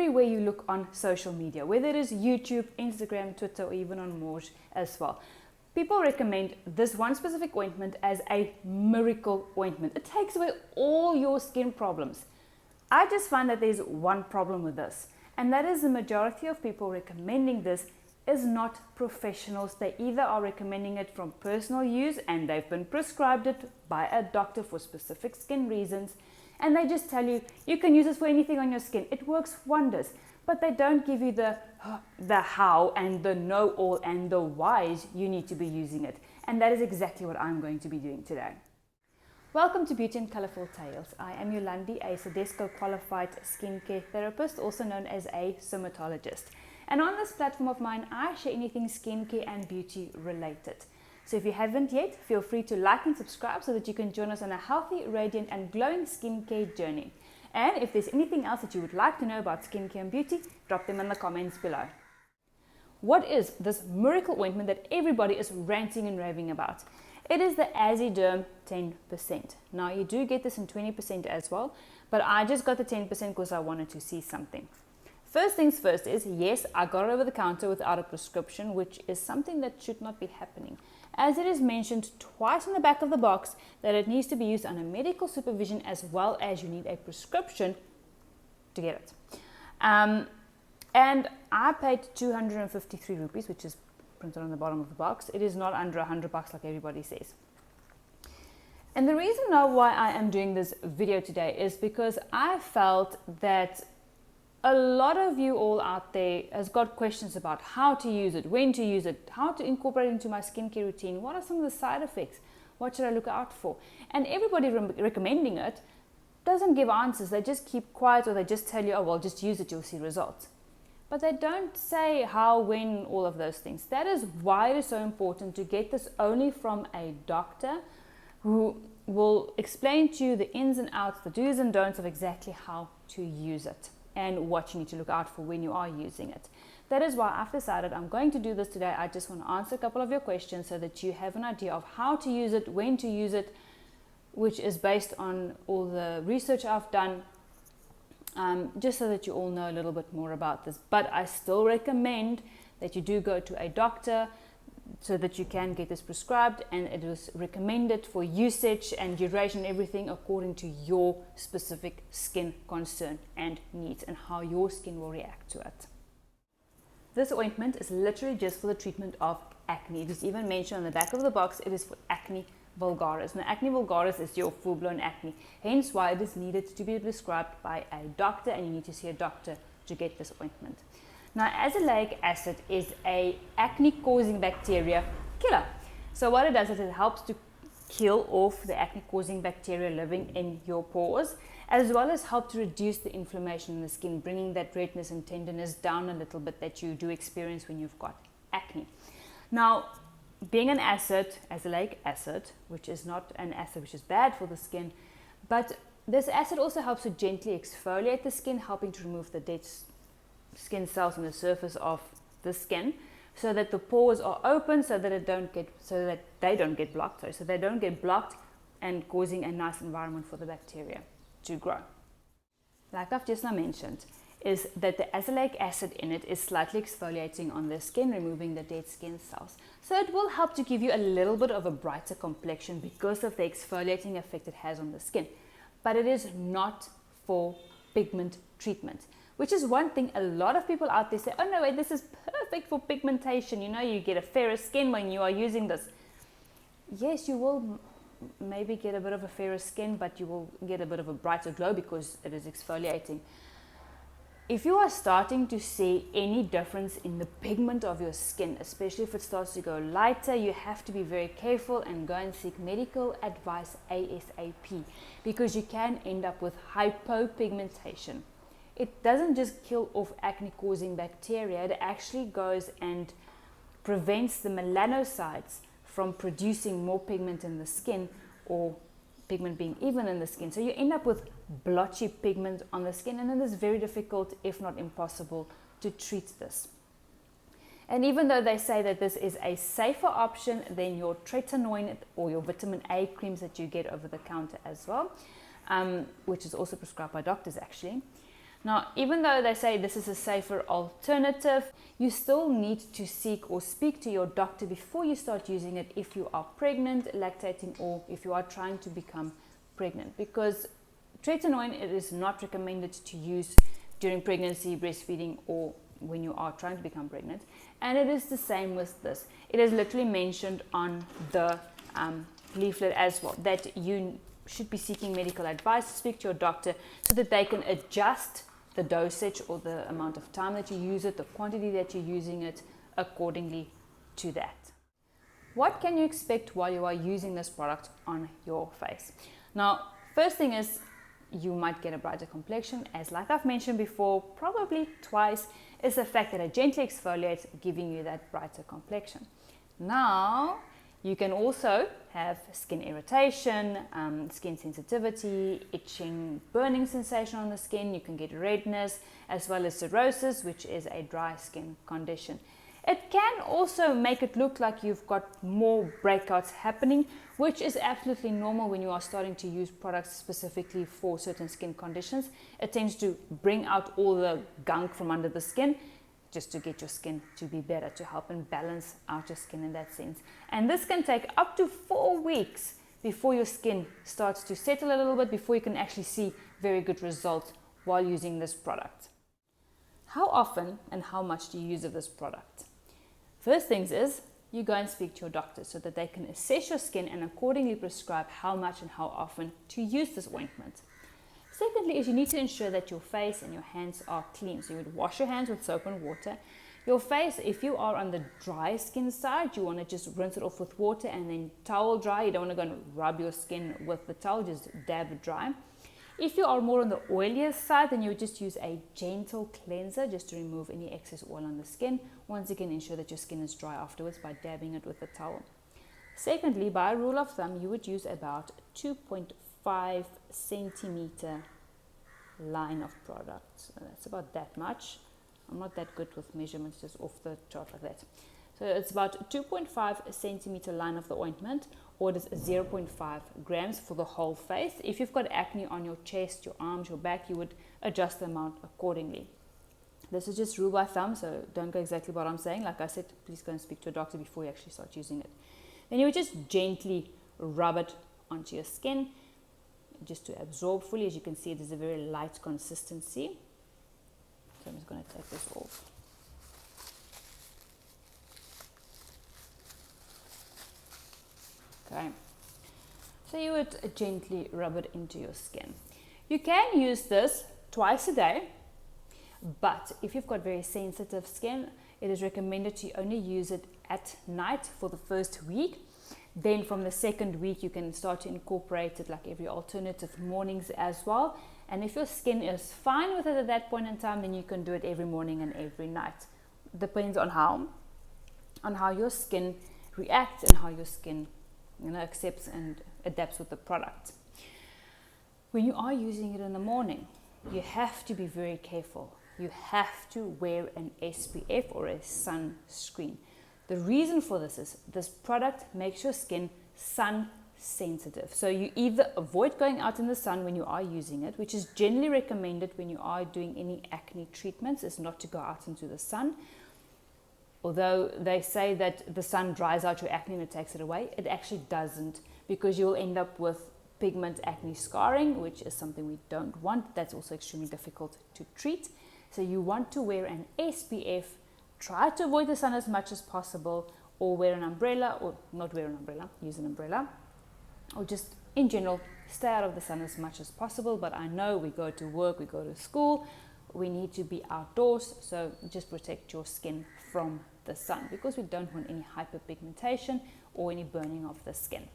everywhere you look on social media, whether it is YouTube, Instagram, Twitter, or even on Morge as well. People recommend this one specific ointment as a miracle ointment. It takes away all your skin problems. I just find that there's one problem with this, and that is the majority of people recommending this is not professionals. They either are recommending it from personal use and they've been prescribed it by a doctor for specific skin reasons, and they just tell you, you can use this for anything on your skin. It works wonders. But they don't give you the how and the know-all and the whys you need to be using it. And that is exactly what I'm going to be doing today. Welcome to Beauty and Colourful Tales. I am Yolandi, a CIDESCO qualified skincare therapist, also known as a somatologist. And on this platform of mine, I share anything skincare and beauty related. So if you haven't yet, feel free to like and subscribe so that you can join us on a healthy, radiant and glowing skincare journey. And if there's anything else that you would like to know about skincare and beauty, drop them in the comments below. What is this miracle ointment that everybody is ranting and raving about? It is the Aziderm 10%. Now you do get this in 20% as well, but I just got the 10% because I wanted to see something. First things first is, yes, I got it over the counter without a prescription, which is something that should not be happening, as it is mentioned twice on the back of the box that it needs to be used under medical supervision as well as you need a prescription to get it. And I paid 253 rupees, which is printed on the bottom of the box. It is not under $100 like everybody says. And the reason now why I am doing this video today is because I felt that a lot of you all out there has got questions about how to use it, when to use it, how to incorporate it into my skincare routine, what are some of the side effects, what should I look out for? And everybody recommending it doesn't give answers. They just keep quiet, or they just tell you, oh well, just use it, you'll see results. But they don't say how, when, all of those things. That is why it is so important to get this only from a doctor who will explain to you the ins and outs, the do's and don'ts of exactly how to use it and what you need to look out for when you are using it. That is why I've decided I'm going to do this today. I just want to answer a couple of your questions so that you have an idea of how to use it, when to use it, which is based on all the research I've done, just so that you all know a little bit more about this. But I still recommend that you do go to a doctor so that you can get this prescribed, and it is recommended for usage and duration, everything according to your specific skin concern and needs and how your skin will react to it. This ointment is literally just for the treatment of acne. It is even mentioned on the back of the box, it is for acne vulgaris. Now, acne vulgaris is your full-blown acne, hence why it is needed to be prescribed by a doctor, and you need to see a doctor to get this ointment. Now, azelaic acid is a acne-causing bacteria killer. So what it does is it helps to kill off the acne-causing bacteria living in your pores, as well as help to reduce the inflammation in the skin, bringing that redness and tenderness down a little bit that you do experience when you've got acne. Now, being an acid, azelaic acid, which is not an acid which is bad for the skin, but this acid also helps to gently exfoliate the skin, helping to remove the dead skin cells on the surface of the skin, so that the pores are open, so that they don't get blocked, and causing a nice environment for the bacteria to grow. Like I've just now mentioned, is that the azelaic acid in it is slightly exfoliating on the skin, removing the dead skin cells. So it will help to give you a little bit of a brighter complexion because of the exfoliating effect it has on the skin. But it is not for pigment treatment, which is one thing a lot of people out there say, oh no, wait, this is perfect for pigmentation. You know, you get a fairer skin when you are using this. Yes, you will maybe get a bit of a fairer skin, but you will get a bit of a brighter glow because it is exfoliating. If you are starting to see any difference in the pigment of your skin, especially if it starts to go lighter, you have to be very careful and go and seek medical advice ASAP, because you can end up with hypopigmentation. It doesn't just kill off acne-causing bacteria, it actually goes and prevents the melanocytes from producing more pigment in the skin, or pigment being even in the skin. So you end up with blotchy pigment on the skin, and it is very difficult, if not impossible, to treat this. And even though they say that this is a safer option than your tretinoin or your vitamin A creams that you get over the counter as well, which is also prescribed by doctors actually, Now, even though they say this is a safer alternative, you still need to seek or speak to your doctor before you start using it if you are pregnant, lactating, or if you are trying to become pregnant, because tretinoin, it is not recommended to use during pregnancy, breastfeeding, or when you are trying to become pregnant. And it is the same with this. It is literally mentioned on the leaflet as well that you should be seeking medical advice, speak to your doctor so that they can adjust the dosage or the amount of time that you use it, the quantity that you're using it, accordingly to that. What can you expect while you are using this product on your face? Now, first thing is you might get a brighter complexion, as like I've mentioned before, probably twice, is the fact that it gently exfoliates, giving you that brighter complexion. Now, you can also have skin irritation, skin sensitivity, itching, burning sensation on the skin. You can get redness, as well as cirrhosis, which is a dry skin condition. It can also make it look like you've got more breakouts happening, which is absolutely normal when you are starting to use products specifically for certain skin conditions. It tends to bring out all the gunk from under the skin, just to get your skin to be better, to help and balance out your skin in that sense. And this can take up to 4 weeks before your skin starts to settle a little bit, before you can actually see very good results while using this product. How often and how much do you use of this product? First things is, you go and speak to your doctor so that they can assess your skin and accordingly prescribe how much and how often to use this ointment. Secondly is you need to ensure that your face and your hands are clean. So you would wash your hands with soap and water. Your face, if you are on the dry skin side, you want to just rinse it off with water and then towel dry. You don't want to go and rub your skin with the towel, just dab it dry. If you are more on the oilier side, then you would just use a gentle cleanser just to remove any excess oil on the skin. Once again, ensure that your skin is dry afterwards by dabbing it with a towel. Secondly, by a rule of thumb, you would use about 2.5 centimeter line of product. So that's about that much. I'm not that good with measurements, just off the chart like that. So it's about 2.5 centimeter line of the ointment, or it is 0.5 grams for the whole face. If you've got acne on your chest, your arms, your back, you would adjust the amount accordingly. This is just rule by thumb, so don't go exactly what I'm saying. Like I said, please go and speak to a doctor before you actually start using it. Then you would just gently rub it onto your skin, just to absorb fully. As you can see, it is a very light consistency. So I'm just going to take this off. Okay, so you would gently rub it into your skin. You can use this twice a day, but if you've got very sensitive skin, it is recommended to only use it at night for the first week. Then from the second week, you can start to incorporate it like every alternative mornings as well. And if your skin is fine with it at that point in time, then you can do it every morning and every night. Depends on how your skin reacts and how your skin accepts and adapts with the product. When you are using it in the morning, you have to be very careful. You have to wear an SPF or a sunscreen. The reason for this is this product makes your skin sun sensitive. So you either avoid going out in the sun when you are using it, which is generally recommended when you are doing any acne treatments, is not to go out into the sun. Although they say that the sun dries out your acne and it takes it away, it actually doesn't, because you'll end up with pigment acne scarring, which is something we don't want. That's also extremely difficult to treat. So you want to wear an SPF. Try to avoid the sun as much as possible, or wear an umbrella, or not wear an umbrella, use an umbrella, or just in general stay out of the sun as much as possible. But I know we go to work, we go to school, we need to be outdoors, so just protect your skin from the sun, because we don't want any hyperpigmentation or any burning of the skin.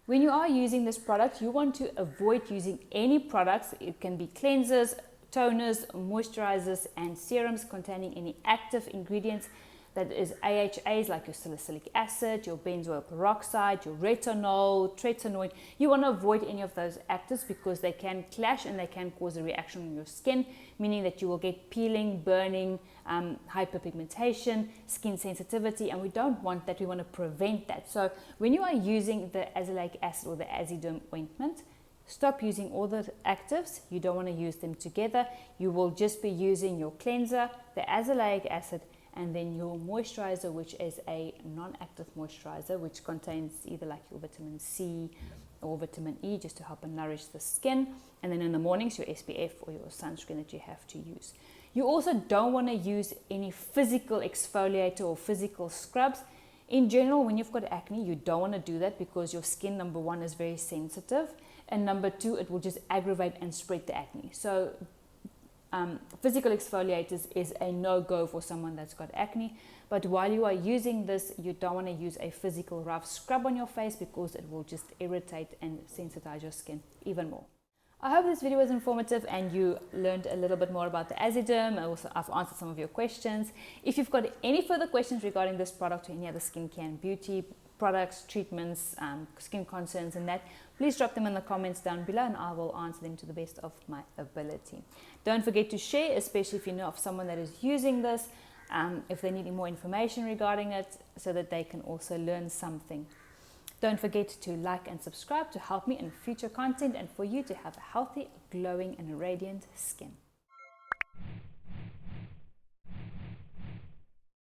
When you are using this product, you want to avoid using any products. It can be cleansers, toners, moisturizers and serums containing any active ingredients, that is AHAs like your salicylic acid, your benzoyl peroxide, your retinol, tretinoin. You want to avoid any of those actives because they can clash and they can cause a reaction on your skin, meaning that you will get peeling, burning, hyperpigmentation, skin sensitivity, and we don't want that. We want to prevent that. So when you are using the azelaic acid or the Aziderm ointment, Stop using all the actives. You don't want to use them together. You will just be using your cleanser, the azelaic acid, and then your moisturizer, which is a non-active moisturizer, which contains either like your vitamin C or vitamin E, just to help and nourish the skin. And then in the mornings, your SPF or your sunscreen that you have to use. You also don't want to use any physical exfoliator or physical scrubs. In general, when you've got acne, you don't want to do that because your skin, number one, is very sensitive, and number two, it will just aggravate and spread the acne. So physical exfoliators is a no-go for someone that's got acne. But while you are using this, you don't want to use a physical rough scrub on your face because it will just irritate and sensitize your skin even more. I hope this video was informative and you learned a little bit more about the Aziderm. Also, I've answered some of your questions. If you've got any further questions regarding this product or any other skincare and beauty products, treatments, skin concerns and that, please drop them in the comments down below and I will answer them to the best of my ability. Don't forget to share, especially if you know of someone that is using this, if they need more information regarding it, so that they can also learn something. Don't forget to like and subscribe to help me in future content and for you to have a healthy, glowing and radiant skin.